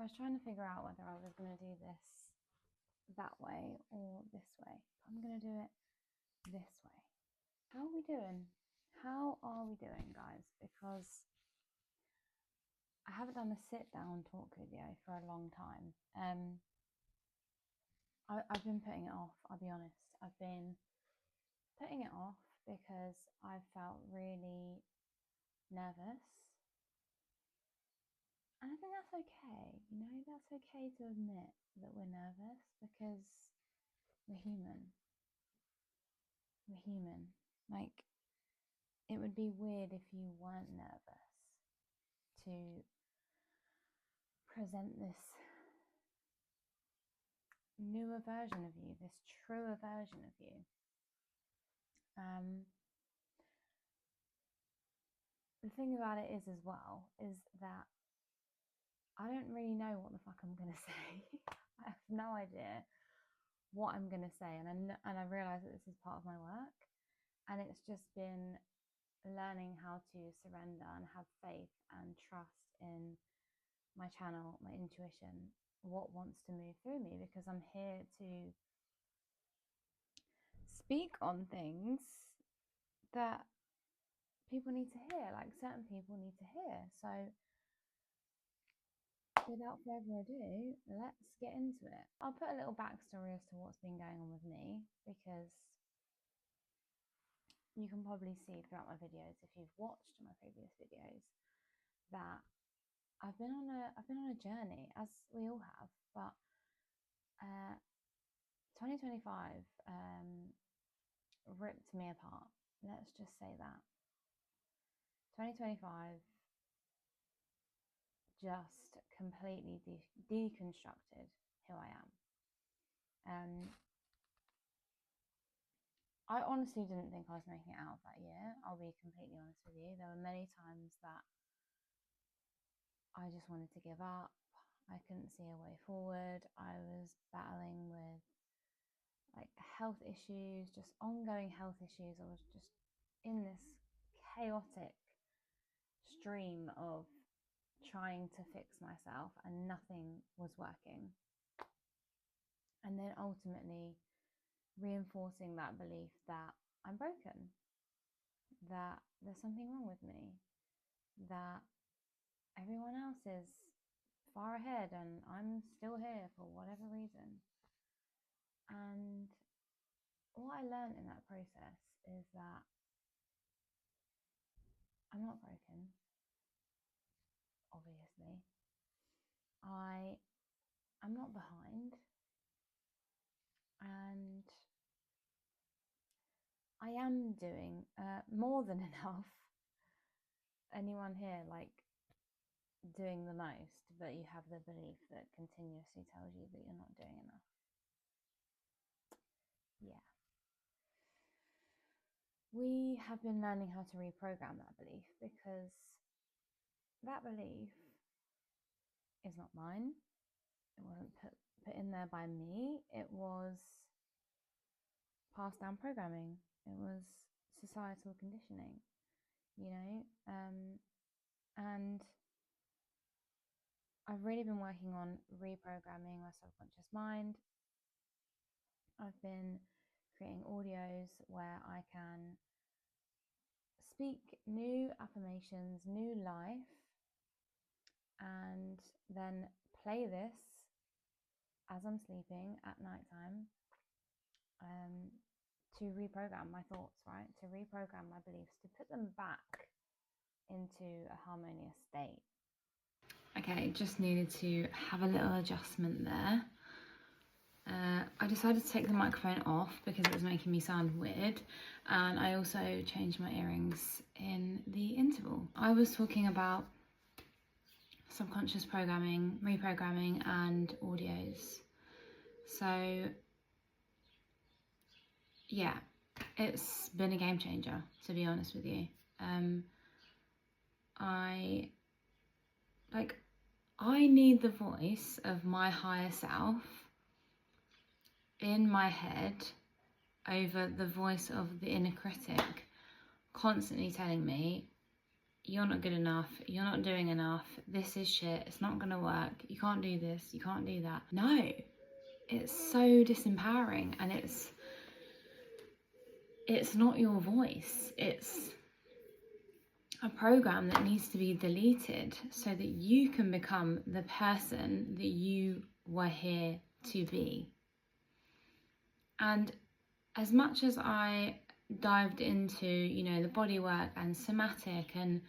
was trying to figure out whether I was going to do this that way or this way. I'm going to do it this way. How are we doing? How are we doing, guys? Because I haven't done a sit down talk video for a long time. I've been putting it off, I'll be honest. I've been putting it off because I felt really nervous. And I think that's okay, you know, that's okay to admit that we're nervous because we're human. We're human. Like, it would be weird if you weren't nervous to present this newer version of you, this truer version of you. The thing about it is, as well, is that I don't really know what the fuck I'm gonna say. I have no idea what I'm gonna say, and I realize that this is part of my work, and it's just been learning how to surrender and have faith and trust in my channel, my intuition, what wants to move through me, because I'm here to speak on things that people need to hear, like certain people need to hear. So without further ado, let's get into it. I'll put a little backstory as to what's been going on with me, because you can probably see throughout my videos, if you've watched my previous videos, that I've been on a journey, as we all have. But 2025 ripped me apart. Let's just say that 2025 just completely deconstructed who I am. I honestly didn't think I was making it out that year. I'll be completely honest with you. There were many times that I just wanted to give up. I couldn't see a way forward. I was battling with like health issues, just ongoing health issues. I was just in this chaotic stream of trying to fix myself, and nothing was working. And then ultimately reinforcing that belief that I'm broken, that there's something wrong with me, that everyone else is far ahead and I'm still here for whatever reason. And what I learned in that process is that I'm not broken, obviously. I'm not behind, and I am doing more than enough. Anyone here like doing the most, but you have the belief that continuously tells you that you're not doing enough? Yeah. We have been learning how to reprogram that belief, because that belief is not mine. It wasn't put in there by me. It was passed down programming. It was societal conditioning, you know. And I've really been working on reprogramming my subconscious mind. I've been creating audios where I can speak new affirmations, new life, and then play this as I'm sleeping at nighttime, to reprogram my thoughts, right? To reprogram my beliefs, to put them back into a harmonious state. Okay, just needed to have a little adjustment there. I decided to take the microphone off because it was making me sound weird, and I also changed my earrings in the interval. I was talking about subconscious programming, reprogramming, and audios. So yeah, it's been a game changer, to be honest with you. I need the voice of my higher self in my head over the voice of the inner critic constantly telling me, you're not good enough, you're not doing enough, this is shit, it's not gonna work, you can't do this, you can't do that. No, it's so disempowering, and it's not your voice. It's a program that needs to be deleted so that you can become the person that you were here to be. And as much as I dived into, you know, the body work and somatic and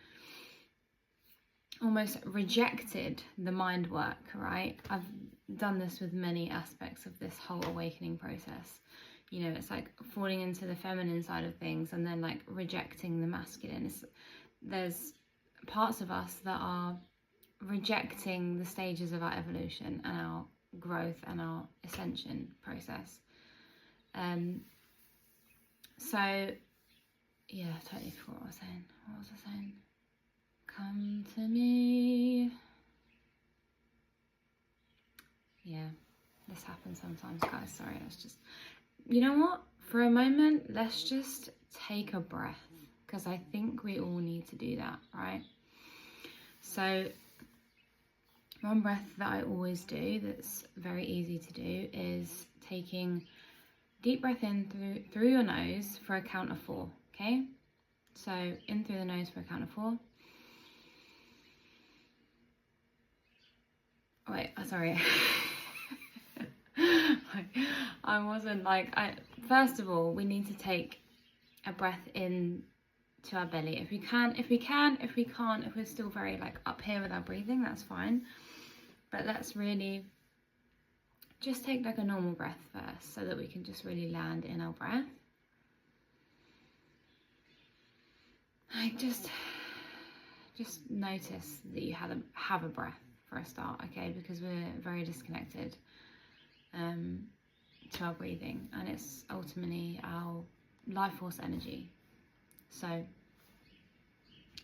almost rejected the mind work, right? I've done this with many aspects of this whole awakening process. You know, it's like falling into the feminine side of things and then like rejecting the masculine. There's parts of us that are rejecting the stages of our evolution and our growth and our ascension process. So yeah, totally forgot what I was saying. What was I saying? Come to me. Yeah, this happens sometimes, guys. Sorry, let's just, you know what? For a moment, let's just take a breath, because I think we all need to do that, right? So one breath that I always do that's very easy to do is taking deep breath in through your nose for a count of 4, okay? So in through the nose for a count of 4. Wait, sorry. I wasn't like, first of all, we need to take a breath in to our belly. If we can't, if we can't, if we're still very like up here with our breathing, that's fine. But let's really just take like a normal breath first so that we can just really land in our breath. Like just notice that you have a breath for a start, okay? Because we're very disconnected to our breathing, and it's ultimately our life force energy. So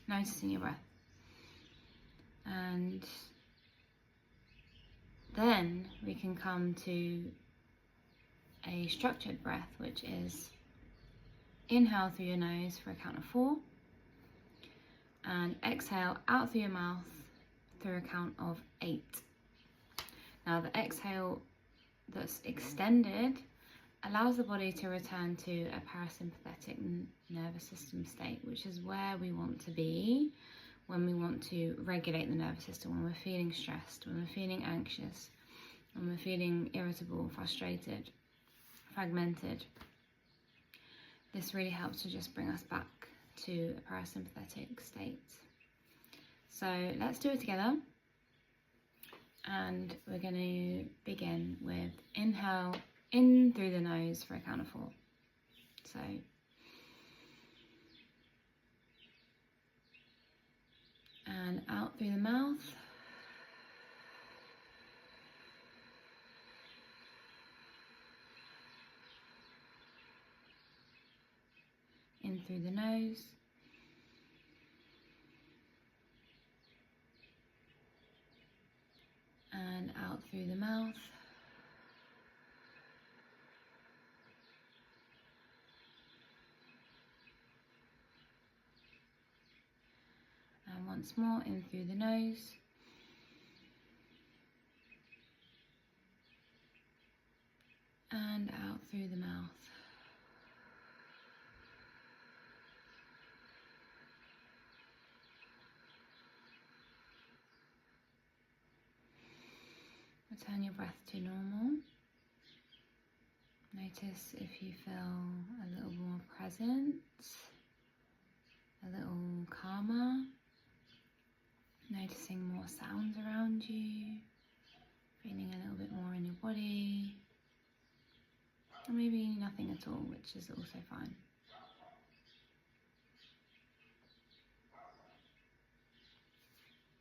noticing your breath, and then we can come to a structured breath, which is inhale through your nose for a count of 4 and exhale out through your mouth through a count of 8. Now the exhale that's extended allows the body to return to a parasympathetic nervous system state, which is where we want to be when we want to regulate the nervous system, when we're feeling stressed, when we're feeling anxious, when we're feeling irritable, frustrated, fragmented. This really helps to just bring us back to a parasympathetic state. So let's do it together. And we're going to begin with inhale in through the nose for a count of 4. So and out through the mouth. In through the nose. And out through the mouth. And once more, in through the nose. And out through the mouth. Return your breath to normal. Notice if you feel a little more present, a little calmer, noticing more sounds around you, feeling a little bit more in your body, or maybe nothing at all, which is also fine.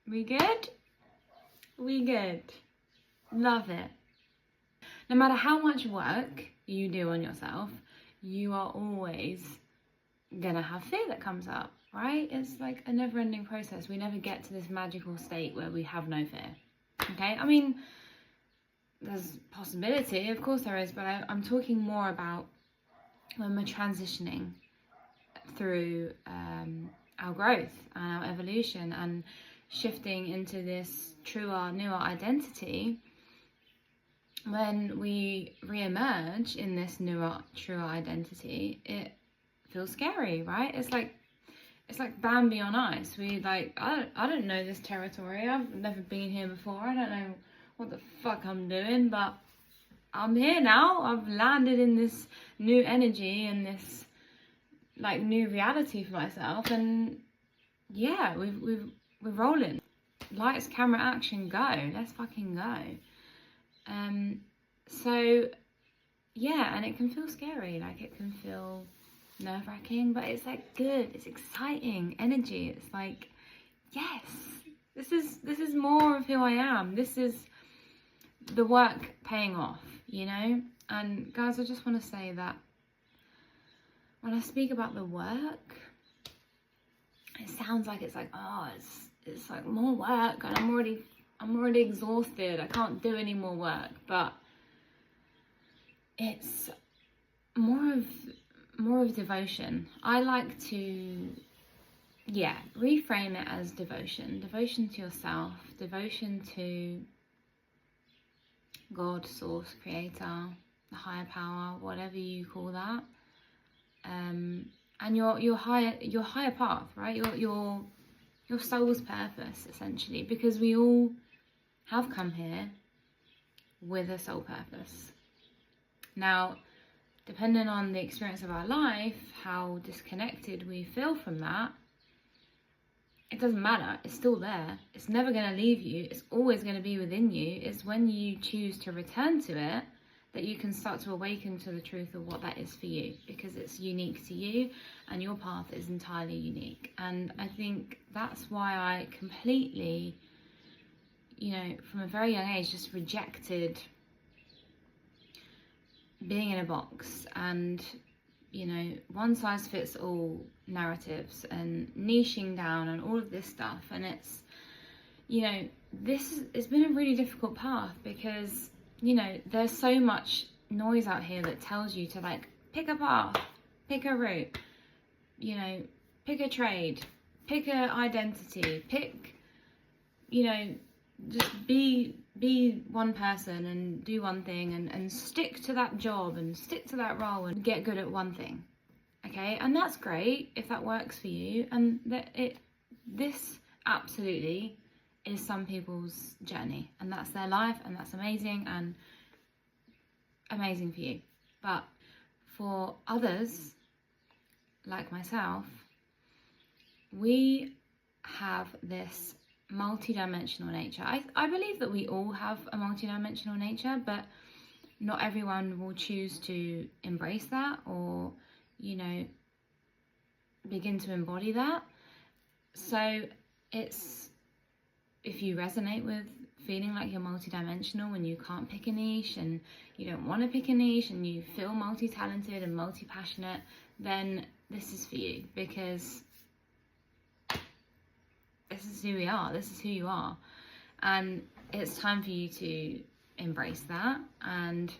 We good? We good. Love it. No matter how much work you do on yourself, you are always gonna have fear that comes up, right? It's like a never-ending process. We never get to this magical state where we have no fear, okay? I mean, there's possibility, of course there is, but I'm talking more about when we're transitioning through our growth and our evolution and shifting into this truer, newer identity, when we re-emerge in this newer, truer identity, it feels scary, right? It's like Bambi on ice. I don't know this territory. I've never been here before. I don't know what the fuck I'm doing, but I'm here now. I've landed in this new energy and this like new reality for myself, and yeah, we're rolling. Lights, camera, action, go. Let's fucking go. So yeah, and it can feel scary. Like, it can feel nerve-wracking, but it's like good. It's exciting energy. It's like, yes, this is more of who I am. This is the work paying off, you know? And guys, I just want to say that when I speak about the work, it sounds like it's like, oh, it's like more work, and I'm already exhausted. I can't do any more work. But it's more of devotion. I like to, yeah, reframe it as devotion to yourself, devotion to God, source, creator, the higher power, whatever you call that, and your higher path, right? Your soul's purpose, essentially, because we all have come here with a soul purpose. Now, depending on the experience of our life, how disconnected we feel from that, it doesn't matter. It's still there. It's never going to leave you. It's always going to be within you. It's when you choose to return to it that you can start to awaken to the truth of what that is for you, because it's unique to you and your path is entirely unique. And I think that's why I completely, you know, from a very young age, just rejected being in a box and, you know, one size fits all narratives and niching down and all of this stuff. And it's, you know, it's been a really difficult path because, you know, there's so much noise out here that tells you to, like, pick a path, pick a route, you know, pick a trade, pick an identity, pick, you know, just be one person and do one thing and stick to that job and stick to that role and get good at one thing. Okay, and that's great if that works for you, and this absolutely is some people's journey, and that's their life, and that's amazing, and amazing for you. But for others, like myself, we have this multi-dimensional nature. I believe that we all have a multi-dimensional nature, but not everyone will choose to embrace that or, you know, begin to embody that. So it's, if you resonate with feeling like you're multi-dimensional and you can't pick a niche and you don't want to pick a niche and you feel multi-talented and multi-passionate, then this is for you, because this is who we are, this is who you are, and it's time for you to embrace that. And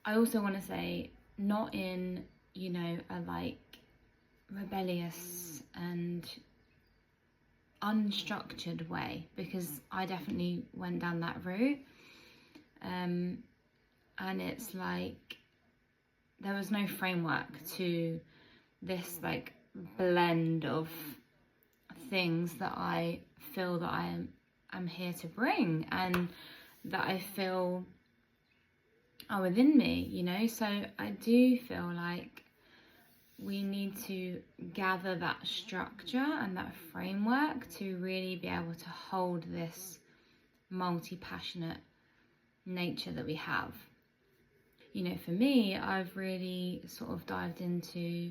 I also want to say, not in, you know, a like rebellious and unstructured way, because I definitely went down that route, and it's like there was no framework to this like blend of things that I feel that I'm here to bring and that I feel are within me, you know. So I do feel like we need to gather that structure and that framework to really be able to hold this multi-passionate nature that we have. You know, for me, I've really sort of dived into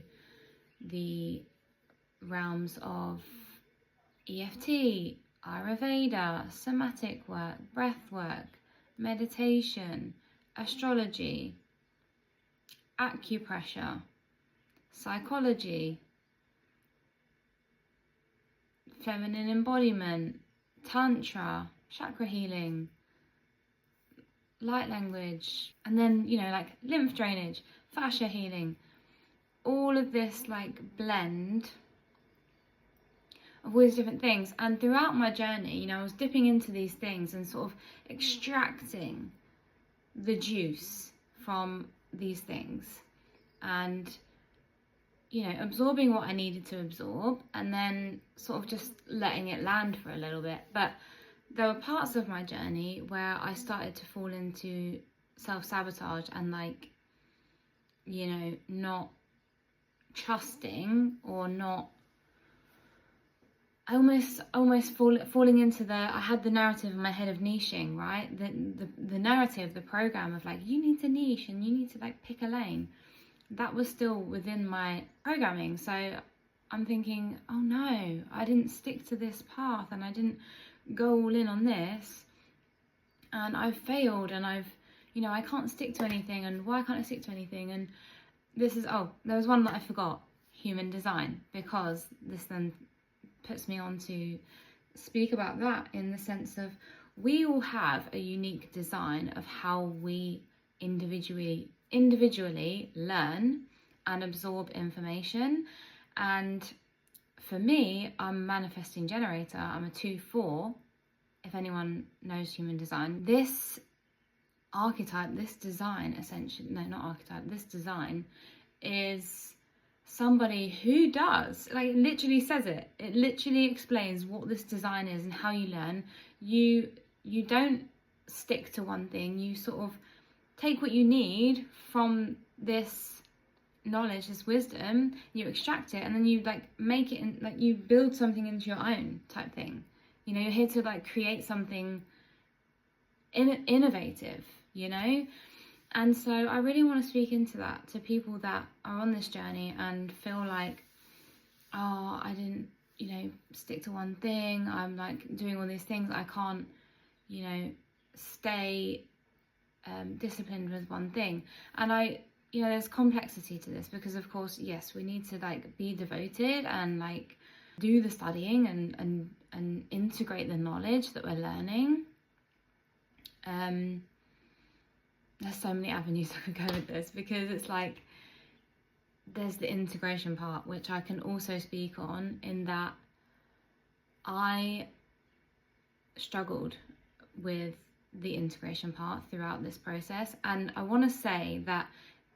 the realms of EFT, Ayurveda, somatic work, breath work, meditation, astrology, acupressure, psychology, feminine embodiment, tantra, chakra healing, light language, and then, you know, like lymph drainage, fascia healing, all of this like blend of all these different things. And throughout my journey, you know, I was dipping into these things and sort of extracting the juice from these things, and, you know, absorbing what I needed to absorb, and then sort of just letting it land for a little bit. But there were parts of my journey where I started to fall into self-sabotage and, like, you know, not trusting, or not, almost falling into I had the narrative in my head of niching, right? The narrative, the program of like, you need to niche and you need to like pick a lane. That was still within my programming. So I'm thinking, oh no, I didn't stick to this path and I didn't go all in on this, and I've failed, and you know, I can't stick to anything, and why can't I stick to anything? And this is, there was one that I forgot, human design, because this then puts me on to speak about that, in the sense of, we all have a unique design of how we individually learn and absorb information. And for me, I'm a manifesting generator. I'm a 2/4. If anyone knows human design, this archetype, this design, essentially, no, not archetype, this design is somebody who does, like, it literally says it literally explains what this design is and how you learn. You don't stick to one thing. You sort of take what you need from this knowledge, this wisdom, you extract it, and then you like make it, and like you build something into your own type thing. You know, you're here to like create something innovative, you know. And so I really want to speak into that to people that are on this journey and feel like, oh, I didn't, you know, stick to one thing. I'm like doing all these things. I can't, you know, stay disciplined with one thing. And you know, there's complexity to this, because of course, yes, we need to like be devoted and like do the studying and integrate the knowledge that we're learning. There's so many avenues I could go with this, because it's like, there's the integration part, which I can also speak on, in that I struggled with the integration part throughout this process. And I want to say that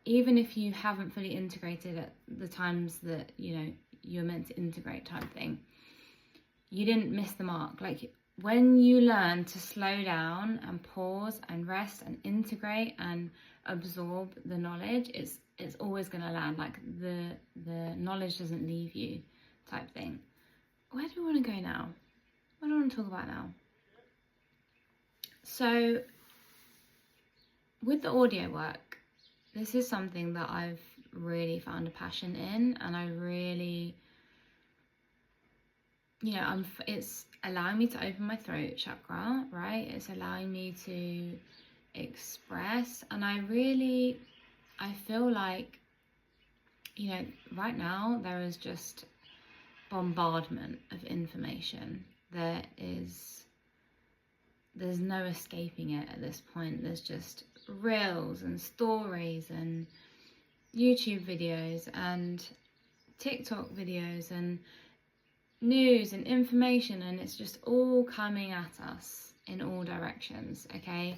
even if you haven't fully integrated at the times that, you know, you're meant to integrate type thing, you didn't miss the mark. Like, when you learn to slow down and pause and rest and integrate and absorb the knowledge, it's always going to land. Like, the knowledge doesn't leave you type thing. Where do we want to go now? What do I want to talk about now? So with the audio work, this is something that I've really found a passion in, and I really, you know, it's allowing me to open my throat chakra, right? It's allowing me to express, and I feel like, you know, right now there is just bombardment of information. There's no escaping it at this point. There's just reels and stories and YouTube videos and TikTok videos and news and information, and it's just all coming at us in all directions, okay?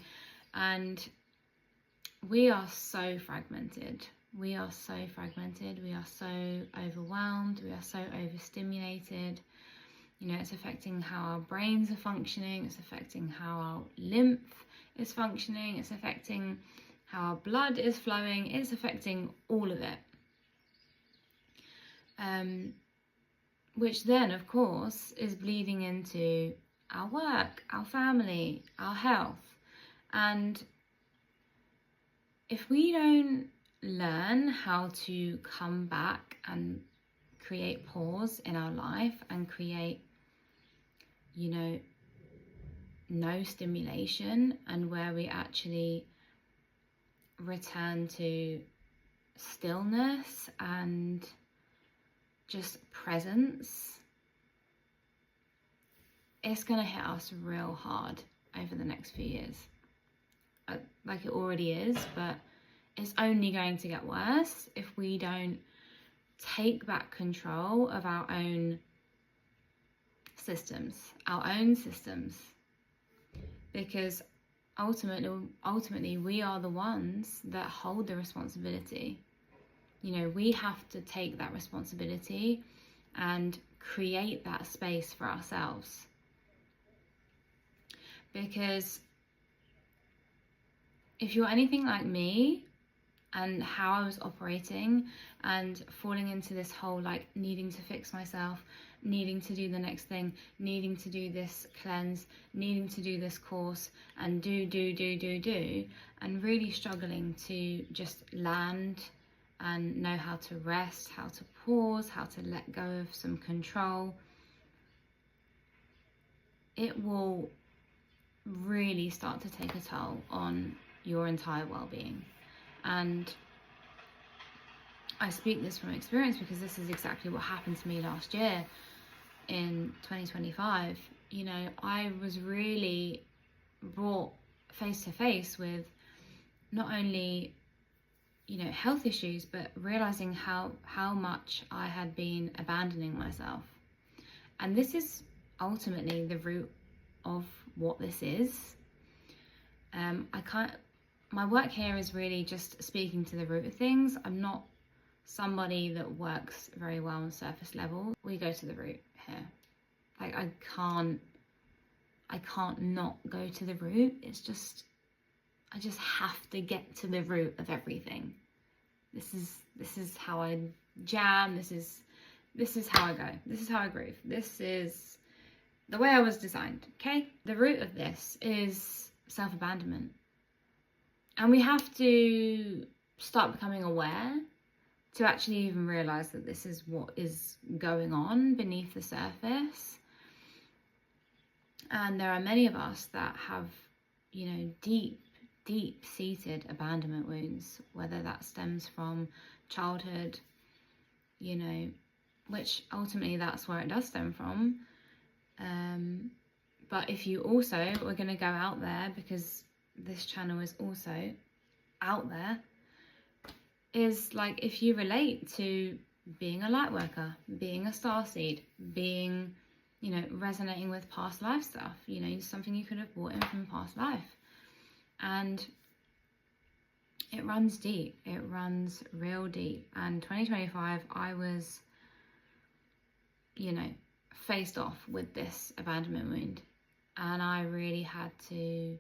And we are so fragmented. We are so overwhelmed. We are so overstimulated. You know, it's affecting how our brains are functioning. It's affecting how our lymph is functioning. It's affecting how our blood is flowing. It's affecting all of it. Which then, of course, is bleeding into our work, our family, our health. And if we don't learn how to come back and create pause in our life and create, you know, no stimulation, and where we actually return to stillness and just presence, it's going to hit us real hard over the next few years. Like it already is, but it's only going to get worse if we don't take back control of our own systems, because ultimately we are the ones that hold the responsibility. You know, we have to take that responsibility and create that space for ourselves. Because if you're anything like me and how I was operating and falling into this whole like needing to fix myself, needing to do the next thing, needing to do this cleanse, needing to do this course, and do, and really struggling to just land and know how to rest, how to pause, how to let go of some control, it will really start to take a toll on your entire well-being. And I speak this from experience because this is exactly what happened to me last year in 2025. You know, I was really brought face to face with not only, you know, health issues, but realizing how much I had been abandoning myself. And this is ultimately the root of what this is. My work here is really just speaking to the root of things. I'm not somebody that works very well on surface level. We go to the root here. Like I can't not go to the root. It's just, I just have to get to the root of everything. This is how I jam. This is how I go. This is how I groove. This is the way I was designed. Okay, the root of this is self-abandonment. And we have to start becoming aware to actually even realize that this is what is going on beneath the surface. And there are many of us that have, you know, deep-seated abandonment wounds, whether that stems from childhood, you know, which ultimately that's where it does stem from. But if you also, we're going to go out there because this channel is also out there, is like if you relate to being a light worker, being a starseed, being, you know, resonating with past life stuff, you know, something you could have brought in from past life. And it runs deep, it runs real deep. And 2025, I was, you know, faced off with this abandonment wound. And I really had to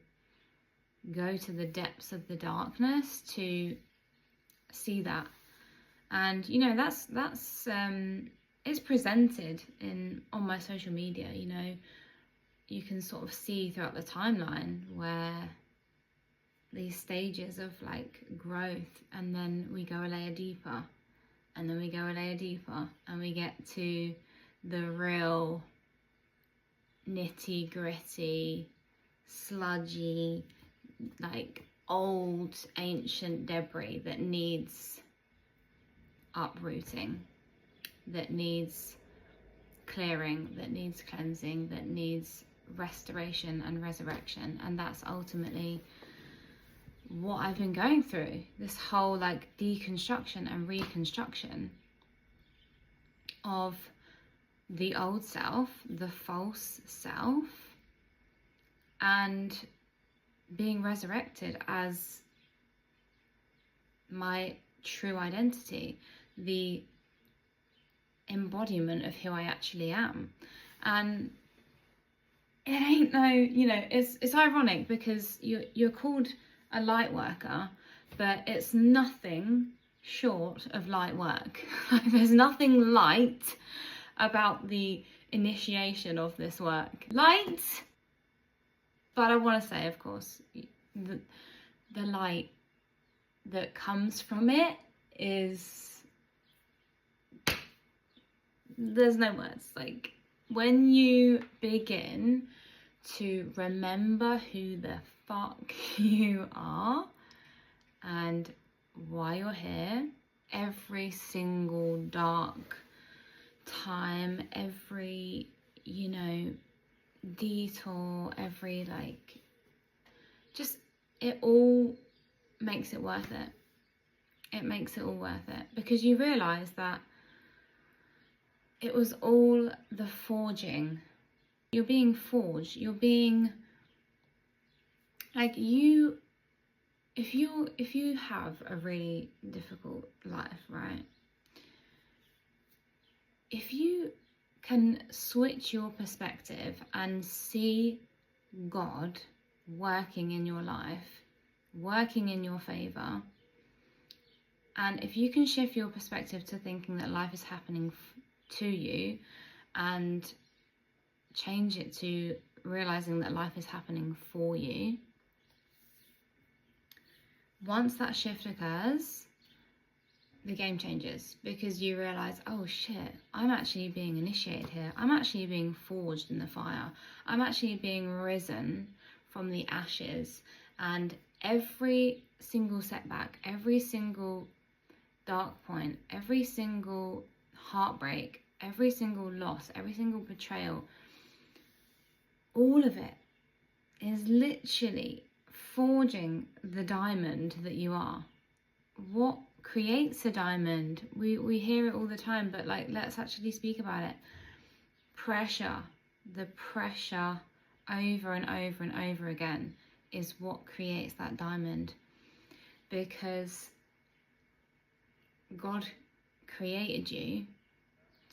go to the depths of the darkness to see that. And, you know, that's it's presented on my social media. You know, you can sort of see throughout the timeline where these stages of like growth, and then we go a layer deeper, and then we go a layer deeper, and we get to the real nitty gritty, sludgy, like old ancient debris that needs uprooting, that needs clearing, that needs cleansing, that needs restoration and resurrection. And that's ultimately what I've been going through, this whole like deconstruction and reconstruction of the old self, the false self, and being resurrected as my true identity, the embodiment of who I actually am. And it ain't no, you know, it's ironic because you're called a light worker, but it's nothing short of light work. There's nothing light about the initiation of this work. Light, but I want to say, of course, the light that comes from it is, there's no words. Like, when you begin to remember who the fuck you are and why you're here, every single dark time, every, you know, detour, every like, just, it all makes it worth it. It makes it all worth it, because you realize that it was all the forging. You're being forged. You're being like if you have a really difficult life, right? If you can switch your perspective and see God working in your life, working in your favor, and if you can shift your perspective to thinking that life is happening to you, and change it to realizing that life is happening for you, once that shift occurs, the game changes, because you realize, oh shit, I'm actually being initiated here. I'm actually being forged in the fire. I'm actually being risen from the ashes. And every single setback, every single dark point, every single heartbreak, every single loss, every single betrayal, all of it is literally forging the diamond that you are. What creates a diamond? We hear it all the time, but like, let's actually speak about it. Pressure. The pressure over and over and over again is what creates that diamond, because God created you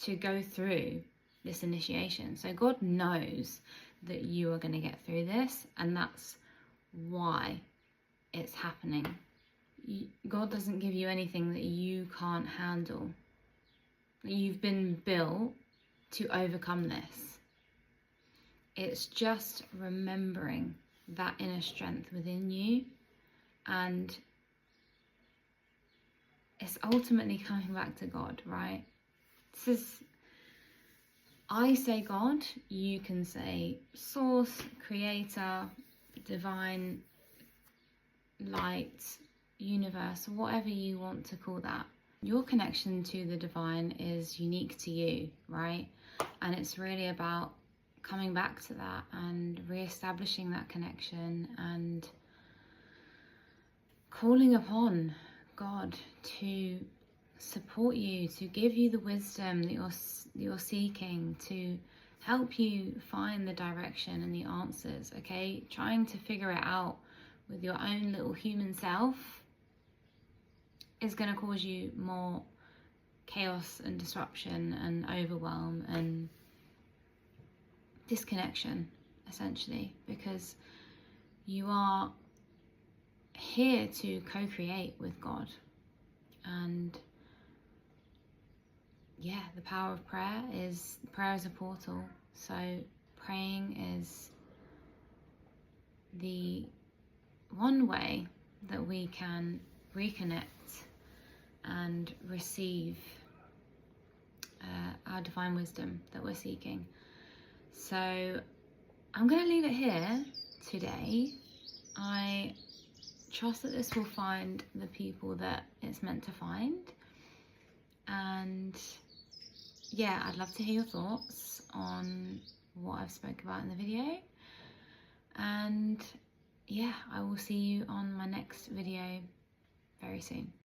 to go through this initiation. So God knows that you are going to get through this, and that's why it's happening. God doesn't give you anything that you can't handle. You've been built to overcome this. It's just remembering that inner strength within you, and it's ultimately coming back to God, right? This is, I say God, you can say source, creator, divine, light, universe, whatever you want to call that. Your connection to the divine is unique to you, right? And it's really about coming back to that and re-establishing that connection and calling upon God to support you, to give you the wisdom that you're seeking, to help you find the direction and the answers, okay? Trying to figure it out with your own little human self is going to cause you more chaos and disruption and overwhelm and disconnection, essentially, because you are here to co-create with God. And yeah, the power of prayer is a portal. So praying is the one way that we can reconnect and receive our divine wisdom that we're seeking. So I'm going to leave it here today. I trust that this will find the people that it's meant to find. And yeah, I'd love to hear your thoughts on what I've spoke about in the video. And yeah, I will see you on my next video very soon.